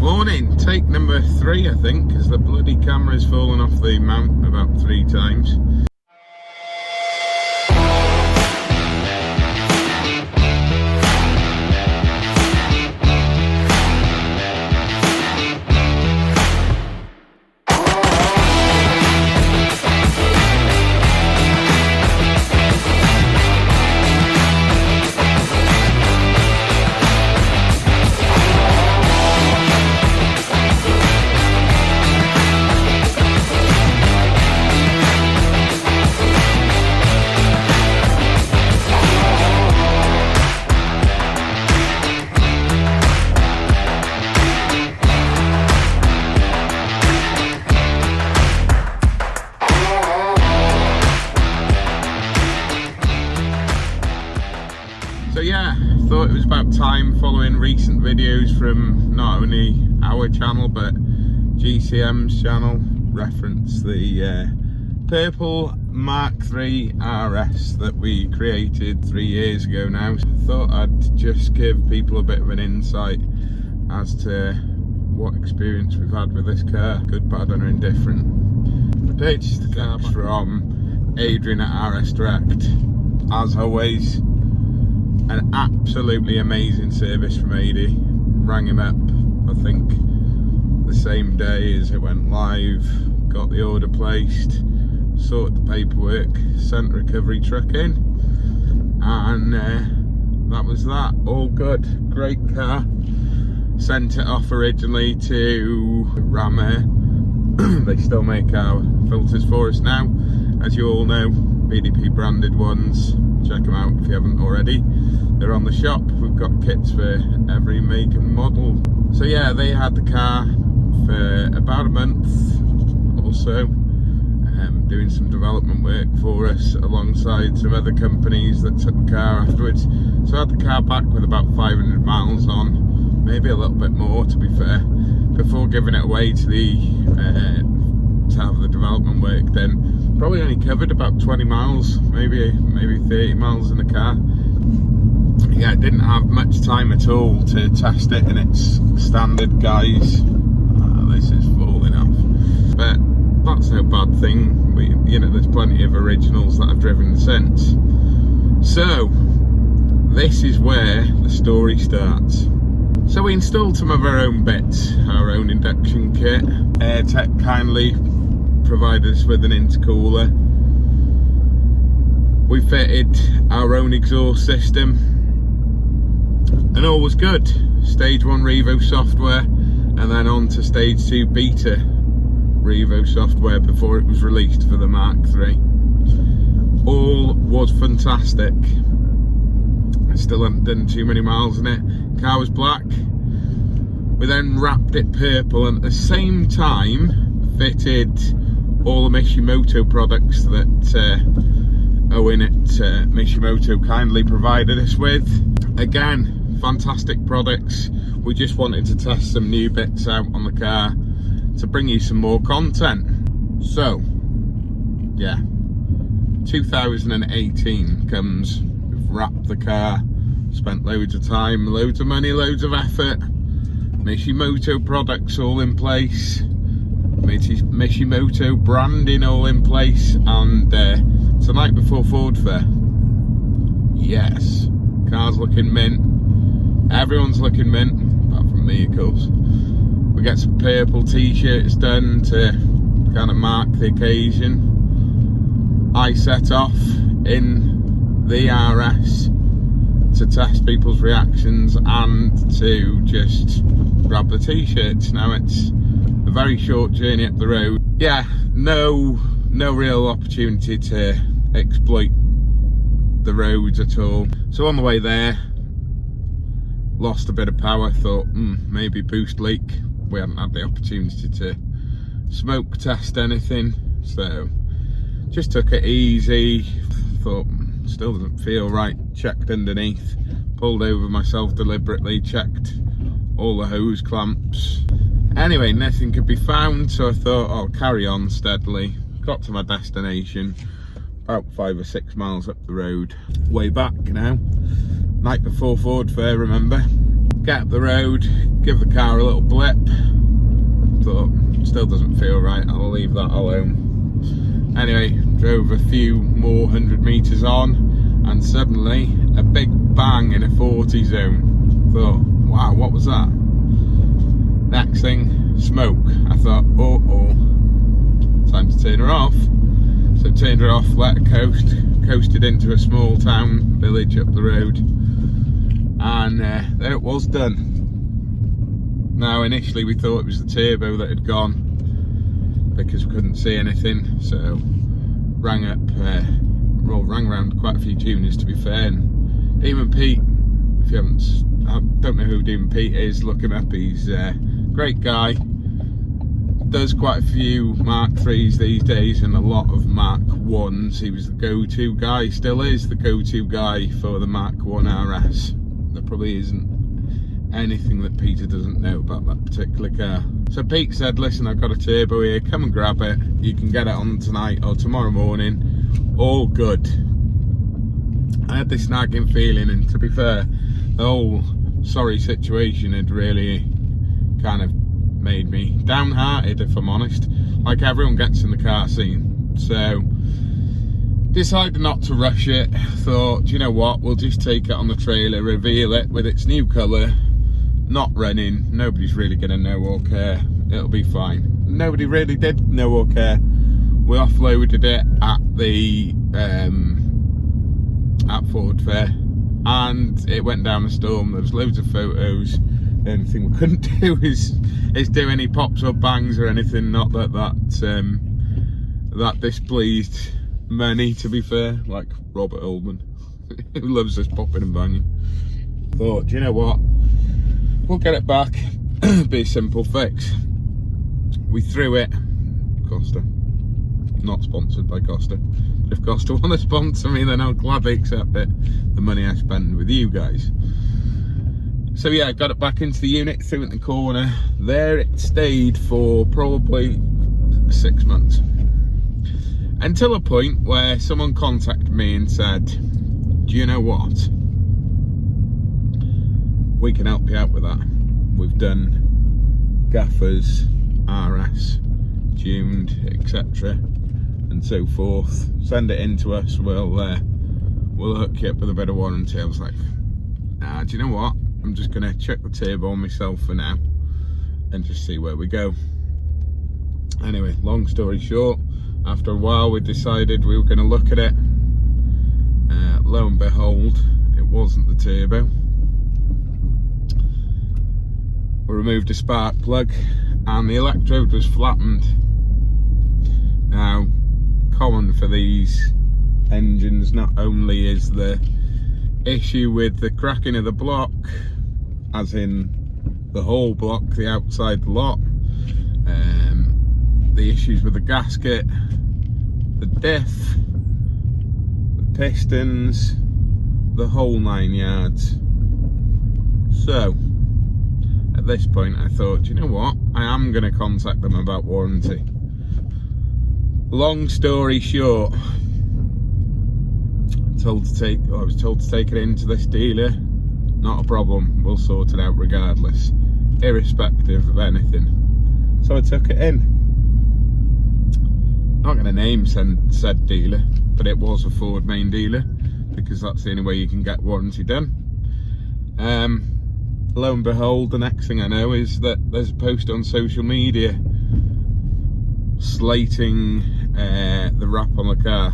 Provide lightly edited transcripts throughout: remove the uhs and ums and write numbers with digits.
Morning, take number 3 I think, because the bloody camera's fallen off the mount about 3 times. So yeah, thought it was about time, following recent videos from not only our channel but GCM's channel, reference the Purple Mk3 RS that we created 3 years ago now. So thought I'd just give people a bit of an insight as to what experience we've had with this car, good, bad and indifferent. I purchased the car from Adrian at RS Direct, as always. An absolutely amazing service from AD. Rang him up, I think, the same day as it went live, got the order placed, sorted the paperwork, sent the recovery truck in, and that was that. All good, great car. Sent it off originally to Revo. They still make our filters for us now, as you all know, BDP branded ones. Check them out if you haven't already. They're on the shop. We've got kits for every make and model. So yeah, they had the car for about a month or so, doing some development work for us alongside some other companies that took the car afterwards. So I had the car back with about 500 miles on, maybe a little bit more to be fair, before giving it away to the to have the development work. Then probably only covered about 20 miles, maybe 30 miles in the car. Yeah, it didn't have much time at all to test it in its standard guise. This is falling off, but that's no bad thing. There's plenty of originals that I've driven since. So this is where the story starts. So we installed some of our own bits, our own induction kit. AirTech kindly provided us with an intercooler. We fitted our own exhaust system, and all was good. Stage 1 Revo software, and then on to stage 2 beta Revo software before it was released for the Mark III. All was fantastic. I still hadn't done too many miles in it. Car was black. We then wrapped it purple, and at the same time fitted all the Mishimoto products that Owen at Mishimoto kindly provided us with. Again, fantastic products. We just wanted to test some new bits out on the car to bring you some more content. So yeah, 2018 comes. We've wrapped the car, spent loads of time, loads of money, loads of effort. Mishimoto products all in place, Mishimoto branding all in place, and tonight before Ford Fair, yes, car's looking mint, everyone's looking mint, apart from me of course. We get some purple t-shirts done to kind of mark the occasion. I set off in the RS to test people's reactions and to just grab the t-shirts. Now it's a very short journey up the road. Yeah, no real opportunity to exploit the roads at all. So on the way there, lost a bit of power, thought maybe boost leak. We hadn't had the opportunity to smoke test anything, so just took it easy. Thought still doesn't feel right. Checked underneath, pulled over myself deliberately, checked all the hose clamps. Anyway, nothing could be found, so I thought I'll carry on steadily. Got to my destination, about 5 or 6 miles up the road. Way back now, night before Ford Fair, remember? Get up the road, give the car a little blip. Thought, still doesn't feel right, I'll leave that alone. Anyway, drove a few more 100 meters on, and suddenly a big bang in a 40 zone. Thought, wow, what was that? Next thing, smoke. I thought, time to turn her off. So turned her off, let her coasted into a small town village up the road, and there it was, done. Now initially we thought it was the turbo that had gone because we couldn't see anything, so rang around quite a few tuners, to be fair. And Demon Pete, if you haven't, I don't know who Demon Pete is, look him up. He's a great guy, does quite a few Mark 3s these days and a lot of Mark 1s. He was the go-to guy, still is the go-to guy for the Mark 1 RS. There probably isn't anything that Peter doesn't know about that particular car. So Pete said, listen, I've got a turbo here, come and grab it, you can get it on tonight or tomorrow morning, all good. I had this nagging feeling, and to be fair, the whole sorry situation had really kind of made me downhearted, if I'm honest, like everyone gets in the car scene. So decided not to rush it, thought, do you know what, we'll just take it on the trailer, reveal it with its new colour, not running, nobody's really going to know or care, it'll be fine. Nobody really did know or care. We offloaded it at the at Ford Fair, and it went down the storm. There was loads of photos. The only thing we couldn't do is do any pops or bangs or anything, not that displeased many, to be fair, like Robert Oldman, who loves this popping and banging. Thought, do you know what, we'll get it back, be a simple fix. We threw it, Costa, not sponsored by Costa, but if Costa want to sponsor me, then I'll gladly accept it, the money I spend with you guys. So yeah, got it back into the unit, threw it in the corner. There it stayed for probably 6 months. Until a point where someone contacted me and said, do you know what? We can help you out with that. We've done gaffers, RS, tuned, etc. and so forth. Send it in to us, we'll hook you up with a bit of warranty. I was like, nah, do you know what? I'm just going to check the turbo on myself for now and just see where we go. Anyway, long story short, after a while we decided we were going to look at it. Lo and behold, it wasn't the turbo. We removed a spark plug and the electrode was flattened. Now, common for these engines, not only is the issue with the cracking of the block, as in the whole block, the outside lot, the issues with the gasket, the diff, the pistons, the whole 9 yards. So at this point I thought, you know what, I am going to contact them about warranty. Long story short, I was told to take it into this dealer. Not a problem, we'll sort it out regardless, irrespective of anything. So I took it in. Not going to name said dealer, but it was a Ford main dealer because that's the only way you can get warranty done. Lo and behold, the next thing I know is that there's a post on social media slating the wrap on the car.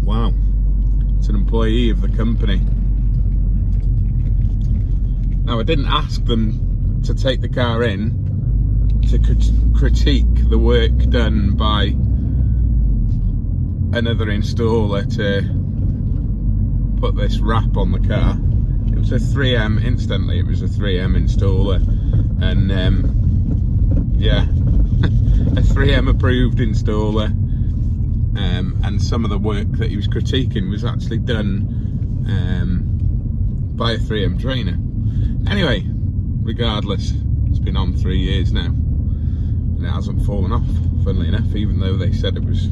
Wow, it's an employee of the company. Now, I didn't ask them to take the car in to critique the work done by another installer to put this wrap on the car. It was a 3M, instantly it was a 3M installer, and yeah, a 3M approved installer. And some of the work that he was critiquing was actually done by a 3M trainer. Anyway, regardless, it's been on 3 years now and it hasn't fallen off, funnily enough, even though they said it was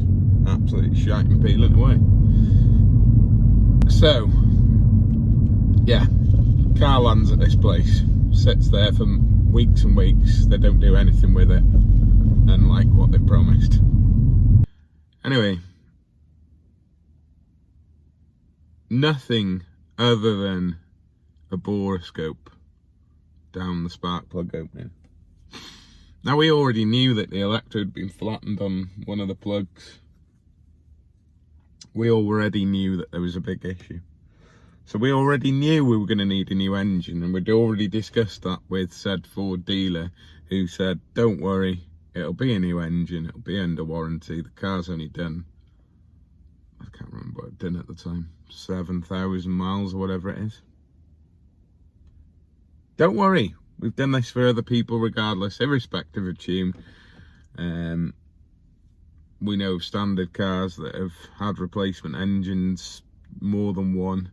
absolutely shite and peeling away. So yeah, car lands at this place, sits there for weeks and weeks, they don't do anything with it, unlike what they promised. Anyway, nothing other than a borescope down the spark plug opening. Now, we already knew that the electrode had been flattened on one of the plugs. We already knew that there was a big issue. So we already knew we were going to need a new engine, and we'd already discussed that with said Ford dealer, who said, don't worry, it'll be a new engine, it'll be under warranty, the car's only done, I can't remember what it did at the time, 7,000 miles or whatever it is. Don't worry, we've done this for other people regardless, irrespective of tune. We know of standard cars that have had replacement engines, more than one,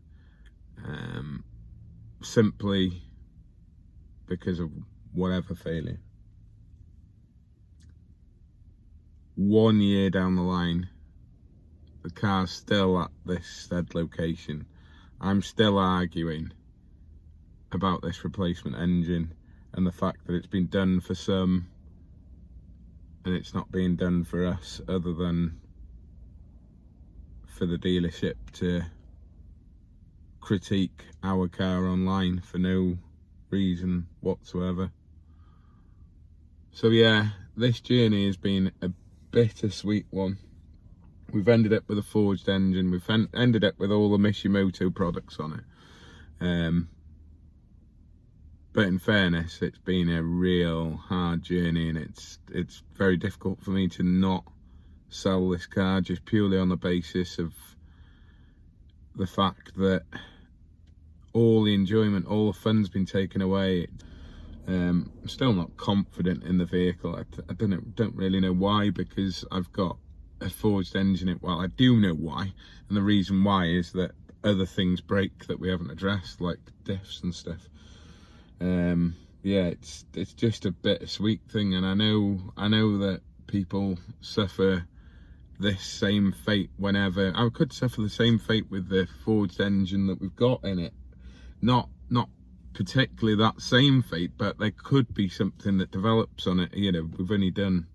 simply because of whatever failure. 1 year down the line, the car's still at this said location. I'm still arguing about this replacement engine and the fact that it's been done for some and it's not being done for us, other than for the dealership to critique our car online for no reason whatsoever. So yeah, this journey has been a bittersweet one. We've ended up with a forged engine, we've ended up with all the Mishimoto products on it. But in fairness, it's been a real hard journey, and it's very difficult for me to not sell this car just purely on the basis of the fact that all the enjoyment, all the fun's been taken away. I'm still not confident in the vehicle. I don't really know why, because I've got a forged engine. Well, I do know why, and the reason why is that other things break that we haven't addressed, like diffs and stuff. Yeah, it's just a bittersweet thing, and I know that people suffer this same fate whenever. I could suffer the same fate with the forged engine that we've got in it. Not particularly that same fate, but there could be something that develops on it. You know, we've only done,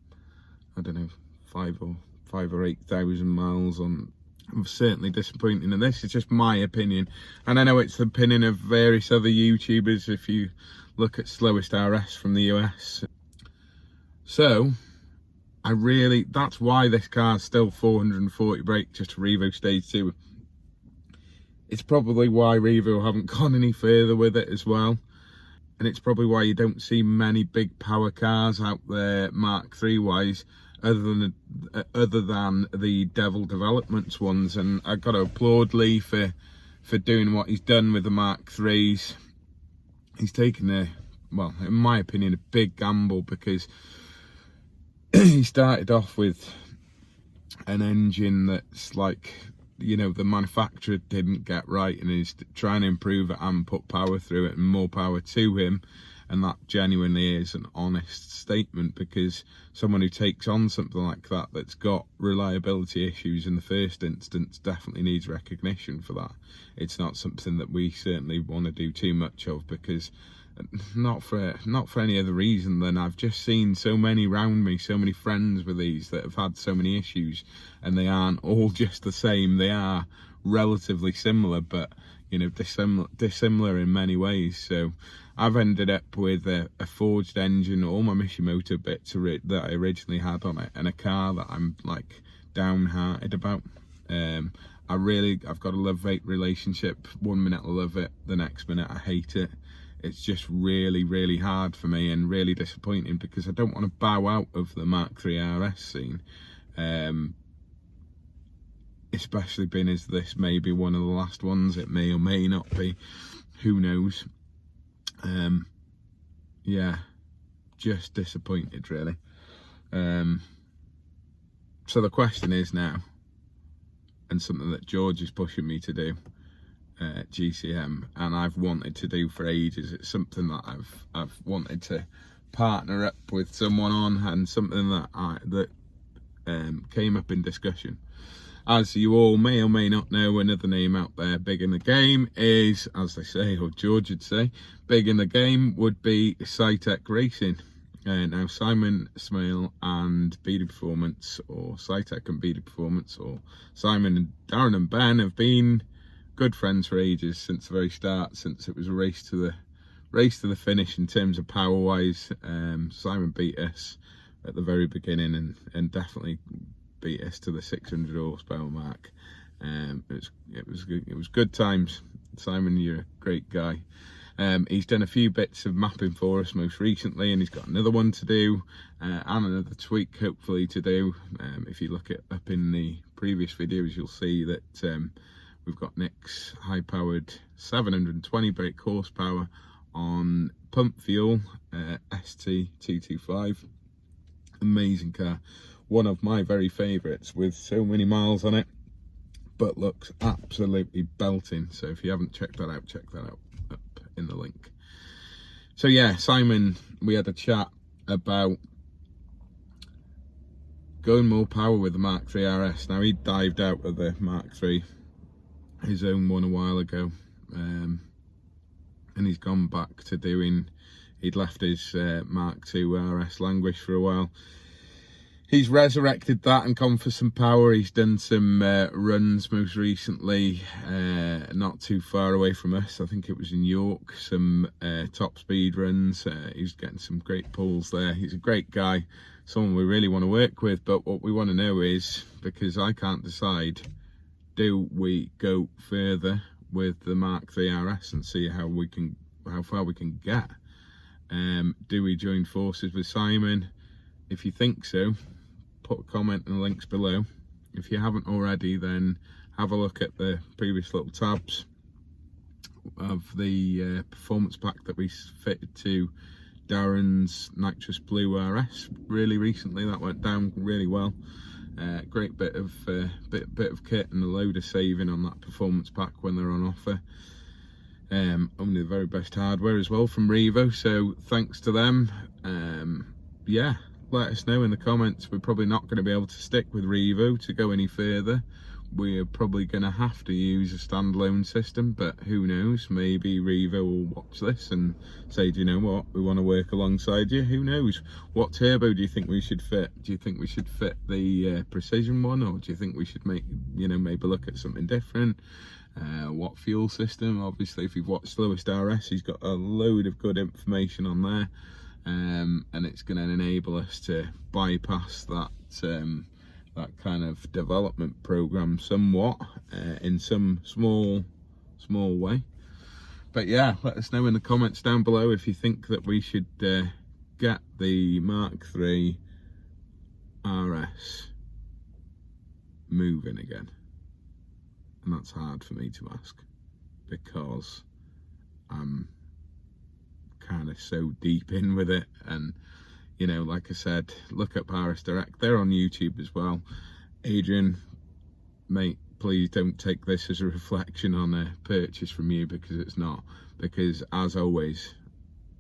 I don't know, 5 or 8,000 miles on. I'm certainly disappointed, and this is just my opinion, and I know it's the opinion of various other YouTubers if you look at slowest RS from the US. So that's why this car's still 440 brake, just a Revo stage 2. It's probably why Revo haven't gone any further with it as well, and it's probably why you don't see many big power cars out there Mark III wise, other than the Devil Developments ones. And I've got to applaud Lee for doing what he's done with the Mark IIIs. He's taken well, in my opinion, a big gamble, because he started off with an engine that's like, you know, the manufacturer didn't get right, and he's trying to improve it and put power through it, and more power to him. And that genuinely is an honest statement, because someone who takes on something like that, that's got reliability issues in the first instance, definitely needs recognition for that. It's not something that we certainly want to do too much of, because not for any other reason than I've just seen so many around me, so many friends with these that have had so many issues, and they aren't all just the same. They are relatively similar, but you know, dissimilar in many ways. So I've ended up with a forged engine, all my Mishimoto bits that I originally had on it, and a car that I'm like downhearted about. I've got a love-hate relationship. 1 minute I love it, the next minute I hate it. It's just really, really hard for me, and really disappointing, because I don't want to bow out of the Mk3 RS scene. Especially being as this may be one of the last ones. It may or may not be, who knows. Yeah, just disappointed really. So the question is now, and something that George is pushing me to do at GCM, and I've wanted to do for ages. It's something that I've wanted to partner up with someone on, and something that came up in discussion. as you all may or may not know, another name out there big in the game is, as they say, or George would say, big in the game would be Sitech Racing. Now Simon Smale and BD Performance, or Sitech and BD Performance, or Simon and Darren and Ben have been good friends for ages, since the very start, since it was a race to the finish in terms of power wise. Simon beat us at the very beginning and definitely beat us to the 600 horsepower mark. It was good times. Simon, you're a great guy. He's done a few bits of mapping for us most recently, and he's got another one to do, and another tweak hopefully to do. If you look up in the previous videos, you'll see that we've got Nick's high-powered 720 brake horsepower on pump fuel, ST225. Amazing car, one of my very favourites, with so many miles on it, but looks absolutely belting. So if you haven't checked that out, check that out up in the link. So yeah, Simon, we had a chat about going more power with the Mk3 RS. Now, he dived out of the Mk3, his own one, a while ago, and he's gone back to doing, he'd left his Mk2 RS languish for a while. He's resurrected that and gone for some power. He's done some runs most recently, not too far away from us. I think it was in York, some top speed runs. He's getting some great pulls there. He's a great guy, someone we really want to work with. But what we want to know is, because I can't decide, do we go further with the Mk3 RS and see how far we can get? Do we join forces with Simon? If you think so, put a comment in the links below. If you haven't already, then have a look at the previous little tabs of the performance pack that we fitted to Darren's Nitrous Blue RS really recently. That went down really well. Great bit of kit and a load of saving on that performance pack when they're on offer. Only the very best hardware as well from Revo, so thanks to them. Yeah, let us know in the comments. We're probably not going to be able to stick with Revo to go any further. We're probably going to have to use a standalone system, but who knows, maybe Revo will watch this and say, do you know what, we want to work alongside you. Who knows? What turbo do you think we should fit? Do you think we should fit the precision one, or do you think we should maybe look at something different? What fuel system? Obviously, if you've watched Lowest RS, he's got a load of good information on there, and it's going to enable us to bypass that that kind of development program somewhat, in some small way. But yeah, let us know in the comments down below if you think that we should get the Mk3 RS moving again. And that's hard for me to ask, because I'm kind of so deep in with it. And you know, like I said, look up RS Direct, they're on YouTube as well. Adrian, mate, please don't take this as a reflection on a purchase from you, because it's not. Because as always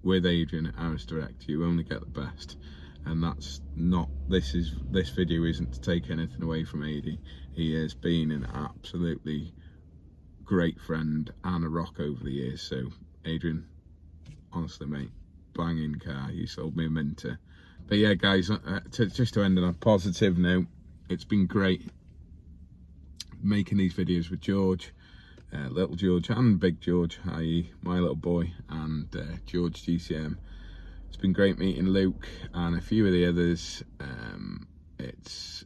with Adrian at RS Direct, you only get the best, and that's not, this video isn't to take anything away from Adi. He has been an absolutely great friend and a rock over the years. So Adrian, honestly mate, banging car, you sold me a minter. But yeah guys, just to end on a positive note, it's been great making these videos with George, little George and big George, i.e. my little boy, and George GCM. It's been great meeting Luke and a few of the others. It's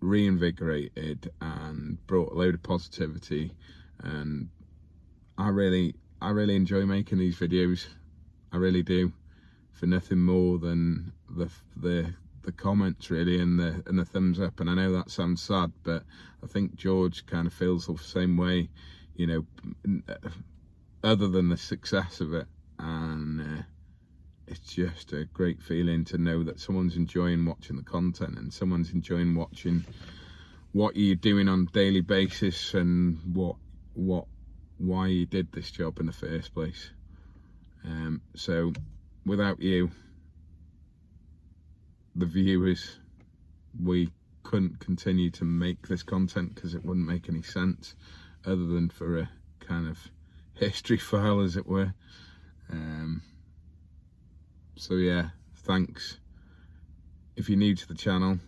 reinvigorated and brought a load of positivity, and I really enjoy making these videos. I really do, for nothing more than the comments really, and the thumbs up. And I know that sounds sad, but I think George kind of feels the same way, you know, other than the success of it. And it's just a great feeling to know that someone's enjoying watching the content, and someone's enjoying watching what you're doing on a daily basis, and why you did this job in the first place. So without you, the viewers, we couldn't continue to make this content because it wouldn't make any sense other than for a kind of history file, as it were. So yeah, thanks. If you're new to the channel,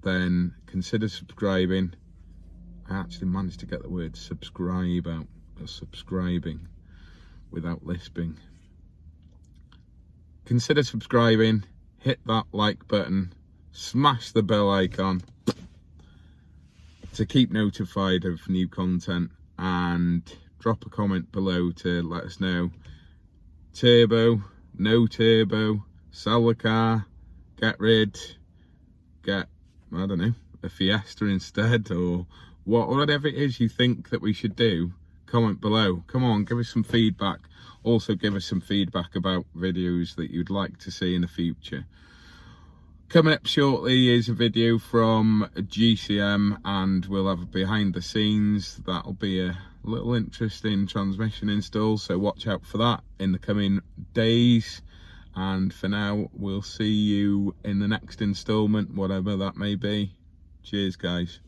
then consider subscribing. I actually managed to get the word subscribe out, or subscribing, without lisping. Consider subscribing, hit that like button, smash the bell icon to keep notified of new content, and drop a comment below to let us know turbo, no turbo, sell the car, get rid, get, I don't know, a Fiesta instead, or whatever it is you think that we should do. Comment below. Come on, give us some feedback. Also give us some feedback about videos that you'd like to see in the future. Coming up shortly is a video from GCM, and we'll have a behind the scenes. That'll be a little interesting transmission install, so watch out for that in the coming days. And for now, we'll see you in the next installment, whatever that may be. Cheers, guys.